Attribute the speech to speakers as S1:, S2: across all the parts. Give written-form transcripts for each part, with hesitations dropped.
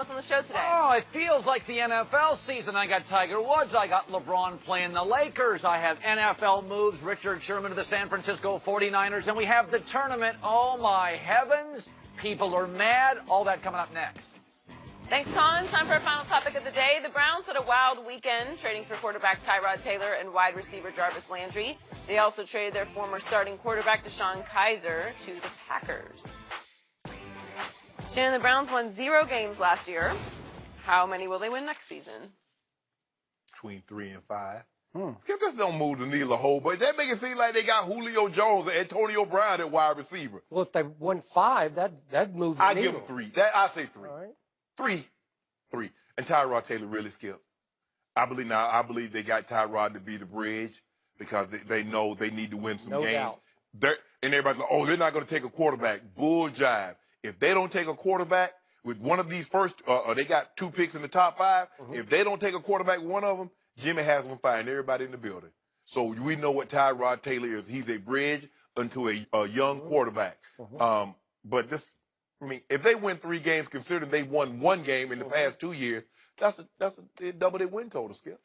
S1: what's on the show today?
S2: Oh, it feels like the NFL season. I got Tiger Woods. I got LeBron playing the Lakers. I have NFL moves, Richard Sherman to the San Francisco 49ers. And we have the tournament. Oh, my heavens. People are mad. All that coming up next.
S1: Thanks, Colin. Time for our final topic of the day. The Browns had a wild weekend, trading for quarterback Tyrod Taylor and wide receiver Jarvis Landry. They also traded their former starting quarterback DeShone Kizer to the Packers. Shannon, the Browns won 0 games last year. How many will they win next season?
S3: Between 3 and 5. Skip, just don't move the needle a whole, but that make it seem like they got Julio Jones and Antonio Brown at wide receiver.
S4: Well, if they won 5, that'd move the
S3: I
S4: needle.
S3: give them 3. I say 3.
S4: All right.
S3: 3. And Tyrod Taylor really skipped. I believe they got Tyrod to be the bridge because they know they need to win some games.
S4: Doubt.
S3: And everybody's like, oh, they're not going to take a quarterback. Bull jive. If they don't take a quarterback with one of these first, they got 2 picks in the top 5. If they don't take a quarterback with one of them, Jimmy has them firing everybody in the building. So we know what Tyrod Taylor is. He's a bridge into a young quarterback. But this, I mean, if they win 3 games, considering they won 1 game in the past 2 years, that's double their win total, Skip.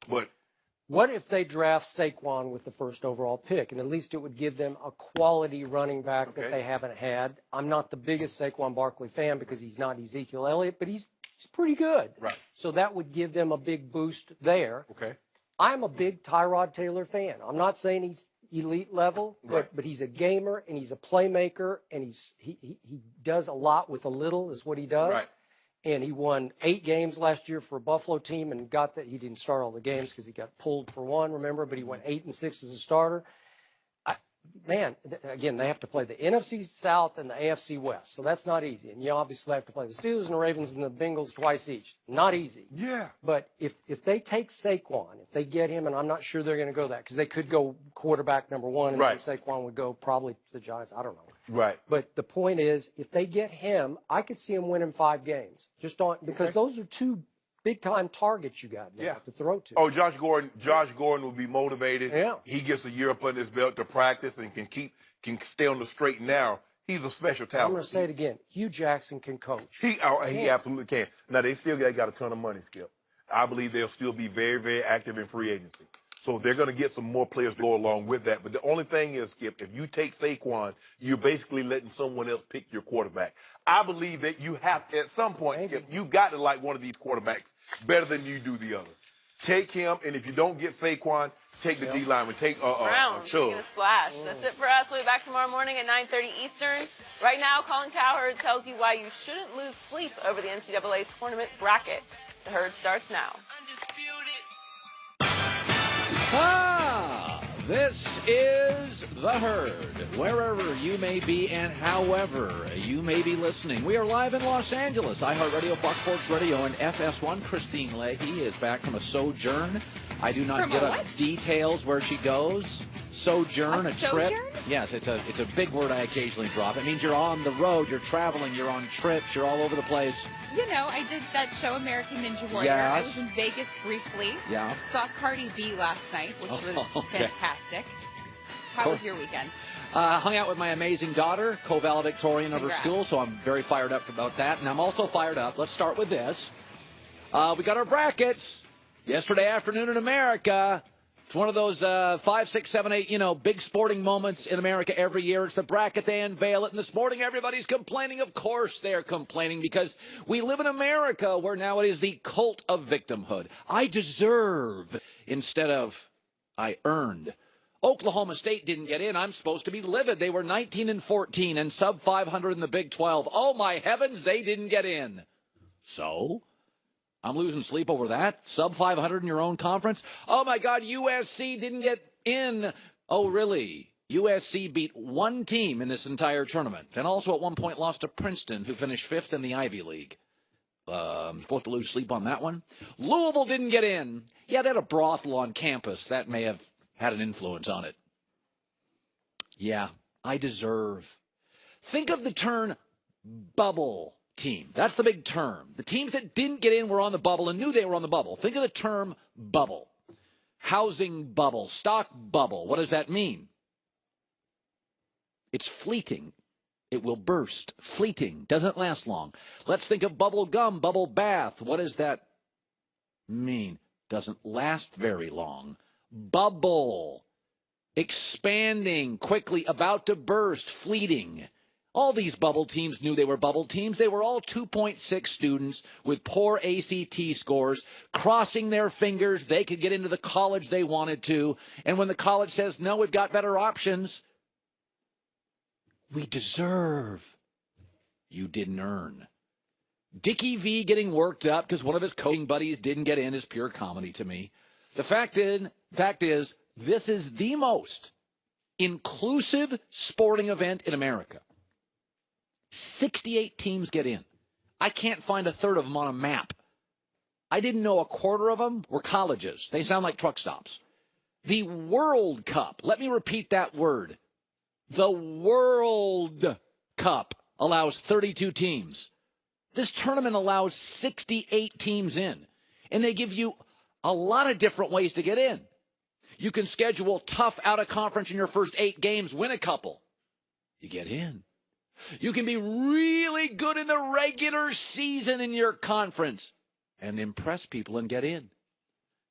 S3: But
S4: what if they draft Saquon with the first overall pick, and at least it would give them a quality running back that they haven't had? I'm not the biggest Saquon Barkley fan because he's not Ezekiel Elliott, but he's pretty good.
S3: Right.
S4: So that would give them a big boost there.
S3: Okay.
S4: I'm a big Tyrod Taylor fan. I'm not saying he's elite level, but he's a gamer and he's a playmaker and he does a lot with a little is what he does.
S3: Right.
S4: And he won 8 games last year for a Buffalo team and got that. He didn't start all the games because he got pulled for 1, remember? But he went 8 and 6 as a starter. Again, they have to play the NFC South and the AFC West, so that's not easy. And you obviously have to play the Steelers and the Ravens and the Bengals twice each. Not easy.
S3: Yeah.
S4: But if they take Saquon, if they get him, and I'm not sure they're going to go that because they could go quarterback number 1 and then Saquon would go probably to the Giants. I don't know.
S3: Right.
S4: But the point is, if they get him, I could see him winning 5 games. Just on because those are 2 big-time targets you got now to throw to.
S3: Oh, Josh Gordon will be motivated.
S4: Yeah.
S3: He gets a year up under his belt to practice and can stay on the straight and narrow. He's a special talent.
S4: I'm going to say it again. Hugh Jackson can coach.
S3: He absolutely can. Now, they still got a ton of money, Skip. I believe they'll still be very, very active in free agency. So they're going to get some more players to go along with that. But the only thing is, Skip, if you take Saquon, you're basically letting someone else pick your quarterback. I believe that you have, at some point, Skip, you got to like one of these quarterbacks better than you do the other. Take him, and if you don't get Saquon, take the D lineman. Take
S1: Browns making a splash. That's it for us. We'll be back tomorrow morning at 9:30 Eastern. Right now, Colin Cowherd tells you why you shouldn't lose sleep over the NCAA tournament brackets. The Herd starts now.
S2: This is The Herd. Wherever you may be and however you may be listening. We are live in Los Angeles. iHeartRadio, Fox Sports Radio, and FS1. Christine Leahy is back from a sojourn. I do not give up details where she goes. Sojourn, a trip. Yes, it's a big word I occasionally drop. It means you're on the road, you're traveling, you're on trips, you're all over the place.
S5: You know, I did that show, American Ninja Warrior.
S2: Yes.
S5: I was in Vegas briefly.
S2: Yeah.
S5: Saw Cardi B last night, which was fantastic. How was your weekend?
S2: Hung out with my amazing daughter, co-valedictorian of her school, so I'm very fired up about that. And I'm also fired up. Let's start with this. We got our brackets yesterday afternoon in America. It's one of those 5, 6, 7, 8, big sporting moments in America every year. It's the bracket. They unveil it. And this morning, everybody's complaining. Of course they're complaining because we live in America where now it is the cult of victimhood. I deserve instead of I earned. Oklahoma State didn't get in. I'm supposed to be livid. They were 19-14 and sub 500 in the Big 12. Oh, my heavens, they didn't get in. So I'm losing sleep over that. Sub 500 in your own conference. Oh, my God, USC didn't get in. Oh, really? USC beat 1 team in this entire tournament and also at one point lost to Princeton, who finished 5th in the Ivy League. I'm supposed to lose sleep on that one. Louisville didn't get in. Yeah, they had a brothel on campus. That may have had an influence on it. Yeah, I deserve. Think of the term bubble team. That's the big term. The teams that didn't get in were on the bubble and knew they were on the bubble. Think of the term bubble. Housing bubble, stock bubble. What does that mean? It's fleeting. It will burst, fleeting, doesn't last long. Let's think of bubble gum, bubble bath. What does that mean? Doesn't last very long. Bubble, expanding, quickly, about to burst, fleeting. All these bubble teams knew they were bubble teams. They were all 2.6 students with poor ACT scores, crossing their fingers they could get into the college they wanted to. And when the college says, no, we've got better options, we deserve. You didn't earn. Dickie V getting worked up because one of his coaching buddies didn't get in is pure comedy to me. The fact is, this is the most inclusive sporting event in America. 68 teams get in. I can't find a third of them on a map. I didn't know a quarter of them were colleges. They sound like truck stops. The World Cup, let me repeat that word. The World Cup allows 32 teams. This tournament allows 68 teams in, and they give you a lot of different ways to get in. You can schedule tough out of conference in your first 8 games, win a couple. You get in. You can be really good in the regular season in your conference and impress people and get in.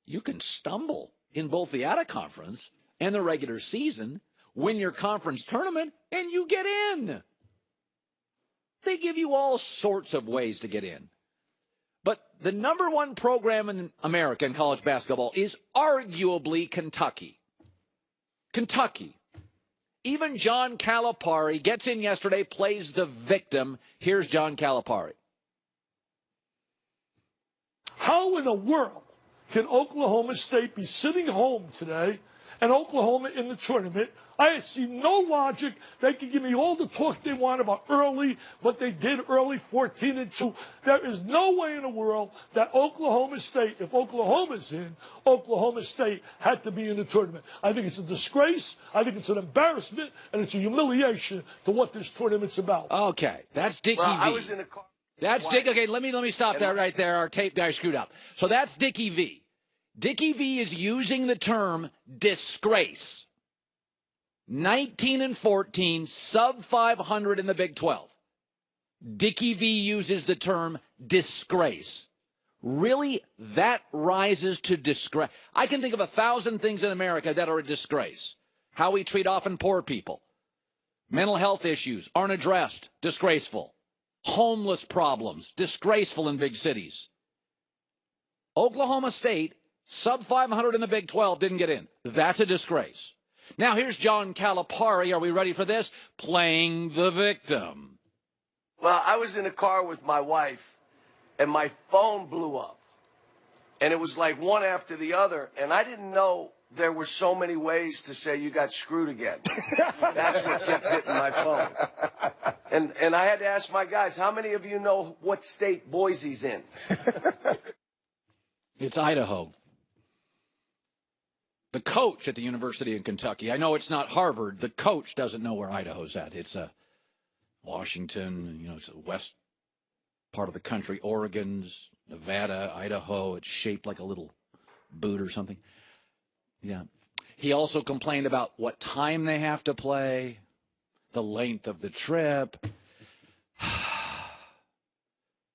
S2: You can stumble in both the out of conference and the regular season, win your conference tournament, and you get in. They give you all sorts of ways to get in. But the number one program in America in college basketball is arguably Kentucky. Kentucky. Even John Calipari gets in yesterday, plays the victim. Here's John Calipari.
S6: How in the world can Oklahoma State be sitting home today and Oklahoma in the tournament? I see no logic. They can give me all the talk they want about early, what they did early, 14-2. There is no way in the world that Oklahoma State, if Oklahoma's in, Oklahoma State had to be in the tournament. I think it's a disgrace. I think it's an embarrassment, and it's a humiliation to what this tournament's about.
S2: Okay, that's Dickie V.
S7: I was in a car.
S2: That's Dick. Okay, let me stop that right there. Our tape guy screwed up. So that's Dickie V. Dickie V is using the term disgrace. 19-14, sub 500 in the Big 12. Dickie V uses the term disgrace. Really, that rises to disgrace. I can think of 1,000 things in America that are a disgrace. How we treat often poor people. Mental health issues aren't addressed. Disgraceful. Homeless problems. Disgraceful in big cities. Oklahoma State, sub 500 in the Big 12, didn't get in. That's a disgrace. Now, here's John Calipari. Are we ready for this? Playing the victim.
S7: Well, I was in a car with my wife, and my phone blew up. And it was like one after the other, and I didn't know there were so many ways to say you got screwed again. That's what kept hitting my phone. And I had to ask my guys, how many of you know what state Boise's in?
S2: It's Idaho. The coach at the University of Kentucky, I know it's not Harvard, the coach doesn't know where Idaho's at. It's Washington, it's the west part of the country, Oregon's, Nevada, Idaho. It's shaped like a little boot or something. Yeah. He also complained about what time they have to play, the length of the trip,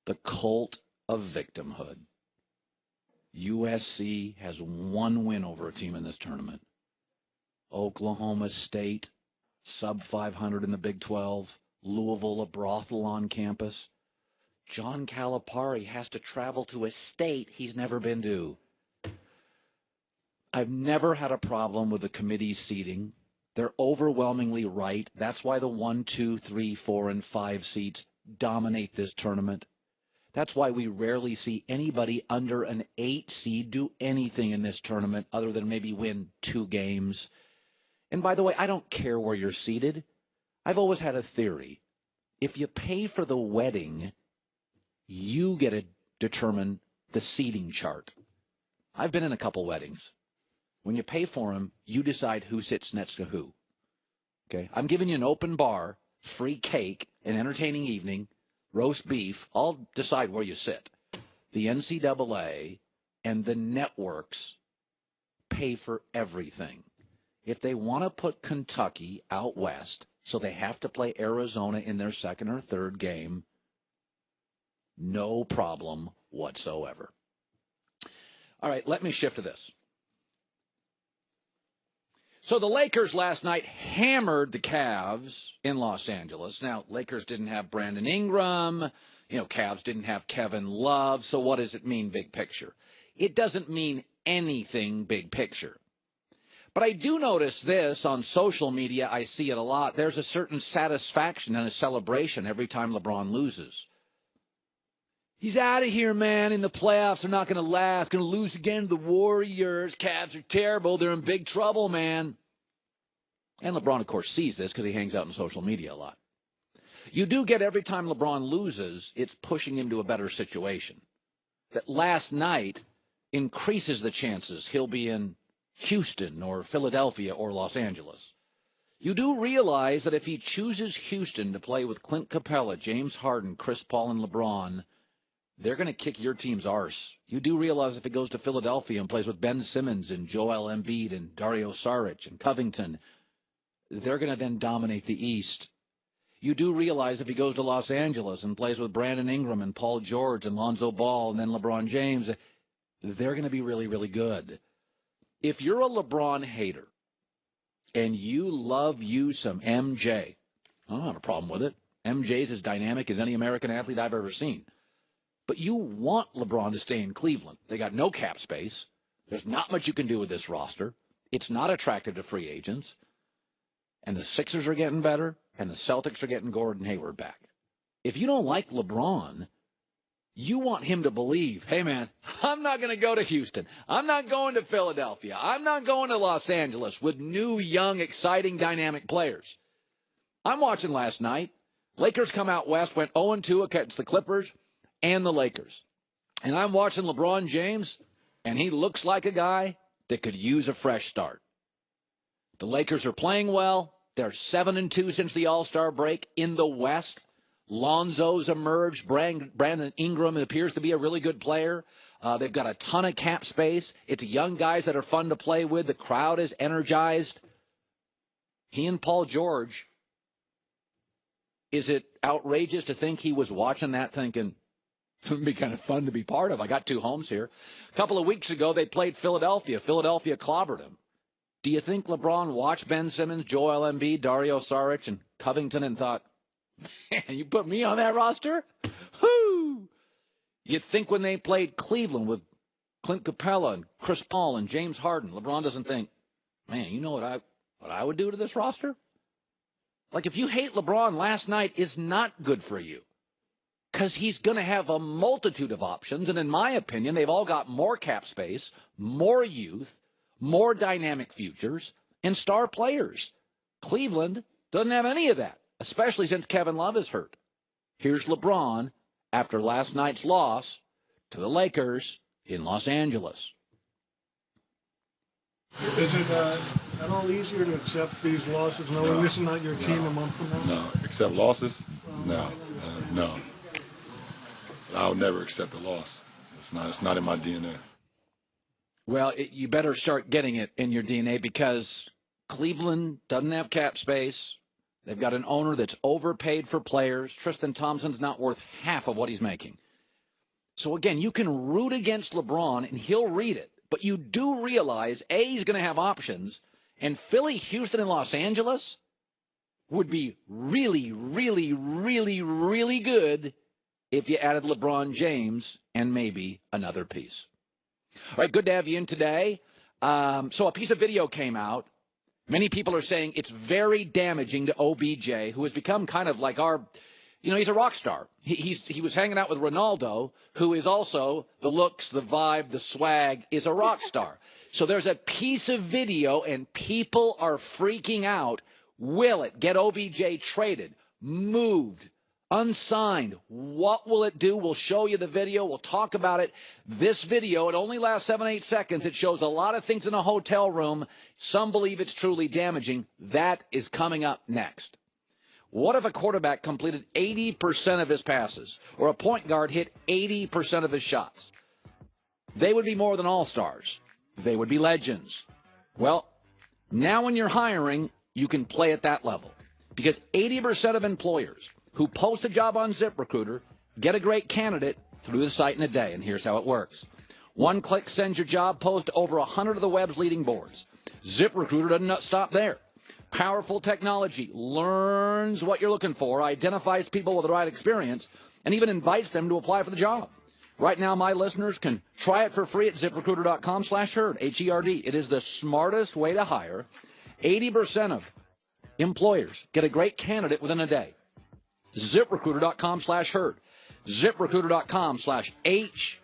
S2: the cult of victimhood. USC has one win over a team in this tournament. Oklahoma State, sub 500 in the Big 12. Louisville, a brothel on campus. John Calipari has to travel to a state he's never been to. I've never had a problem with the committee's seating. They're overwhelmingly right. That's why the 1, 2, 3, 4, and 5 seats dominate this tournament. That's why we rarely see anybody under an 8 seed do anything in this tournament other than maybe win 2 games. And by the way, I don't care where you're seated. I've always had a theory. If you pay for the wedding, you get to determine the seating chart. I've been in a couple weddings. When you pay for them, you decide who sits next to who. Okay? I'm giving you an open bar, free cake, an entertaining evening, roast beef. I'll decide where you sit. The NCAA and the networks pay for everything. If they want to put Kentucky out west, So they have to play Arizona in their second or third game. No problem whatsoever. All right, let me shift to this. So the Lakers last night hammered the Cavs in Los Angeles. Now, Lakers didn't have Brandon Ingram. Cavs didn't have Kevin Love. So what does it mean, big picture? It doesn't mean anything big picture. But I do notice this on social media. I see it a lot. There's a certain satisfaction and a celebration every time LeBron loses. He's out of here, man. In the playoffs, they're not going to last. Going to lose again to the Warriors. Cavs are terrible. They're in big trouble, man. And LeBron, of course, sees this because he hangs out on social media a lot. You do get every time LeBron loses, it's pushing him to a better situation. That last night increases the chances he'll be in Houston or Philadelphia or Los Angeles. You do realize that if he chooses Houston to play with Clint Capella, James Harden, Chris Paul, and LeBron, they're going to kick your team's arse. You do realize if he goes to Philadelphia and plays with Ben Simmons and Joel Embiid and Dario Saric and Covington, they're going to then dominate the East. You do realize if he goes to Los Angeles and plays with Brandon Ingram and Paul George and Lonzo Ball and then LeBron James, they're going to be really, really good. If you're a LeBron hater and you love you some MJ, I don't have a problem with it. MJ's as dynamic as any American athlete I've ever seen. But you want LeBron to stay in Cleveland. They got no cap space. There's not much you can do with this roster. It's not attractive to free agents. And the Sixers are getting better, and the Celtics are getting Gordon Hayward back. If you don't like LeBron, you want him to believe, hey, man, I'm not going to go to Houston. I'm not going to Philadelphia. I'm not going to Los Angeles with new, young, exciting, dynamic players. I'm watching last night. Lakers come out west, went 0-2 against the Clippers and the Lakers. And I'm watching LeBron James, and he looks like a guy that could use a fresh start. The Lakers are playing well. They're 7-2 since the All-Star break in the West. Lonzo's emerged. Brandon Ingram appears to be a really good player. They've got a ton of cap space. It's young guys that are fun to play with. The crowd is energized. He and Paul George, is it outrageous to think he was watching that thinking, it would be kind of fun to be part of? I got two homes here. A couple of weeks ago, they played Philadelphia. Philadelphia clobbered him. Do you think LeBron watched Ben Simmons, Joel Embiid, Dario Saric, and Covington and thought, man, you put me on that roster? Whoo! You'd think when they played Cleveland with Clint Capella and Chris Paul and James Harden, LeBron doesn't think, man, you know what I would do to this roster? Like, if you hate LeBron, last night is not good for you because he's going to have a multitude of options. And in my opinion, they've all got more cap space, more youth, more dynamic futures, and star players. Cleveland doesn't have any of that, especially since Kevin Love is hurt. Here's LeBron after last night's loss to the Lakers in Los Angeles.
S8: Is it at all easier to accept these losses knowing this is not your team a month from now?
S9: No. Accept losses? No. No. I'll never accept a loss. It's not in my DNA.
S2: Well, you better start getting it in your DNA because Cleveland doesn't have cap space. They've got an owner that's overpaid for players. Tristan Thompson's not worth half of what he's making. So, again, you can root against LeBron, and he'll read it. But you do realize, A, he's going to have options, and Philly, Houston, and Los Angeles would be really, really, really, really good if you added LeBron James and maybe another piece. All right, good to have you in today. So a piece of video came out. Many people are saying it's very damaging to OBJ, who has become kind of like our, he's a rock star. He was hanging out with Ronaldo, who is also the looks, the vibe, the swag, is a rock star. So there's a piece of video, and people are freaking out. Will it get OBJ traded, moved, unsigned? What will it do? We'll show you the video. We'll talk about it. This video, it only lasts 7-8 seconds. It shows a lot of things in a hotel room. Some believe it's truly damaging. That is coming up next. What if a quarterback completed 80% of his passes or a point guard hit 80% of his shots? They would be more than all-stars. They would be legends. Well, now when you're hiring, you can play at that level. Because 80% of employers who post a job on ZipRecruiter get a great candidate through the site in a day, and here's how it works. One click sends your job post to over 100 of the web's leading boards. ZipRecruiter doesn't stop there. Powerful technology learns what you're looking for, identifies people with the right experience, and even invites them to apply for the job. Right now, my listeners can try it for free at ZipRecruiter.com/herd, H-E-R-D. It is the smartest way to hire. 80% of employers get a great candidate within a day. ZipRecruiter.com/herd. ZipRecruiter.com/HERD.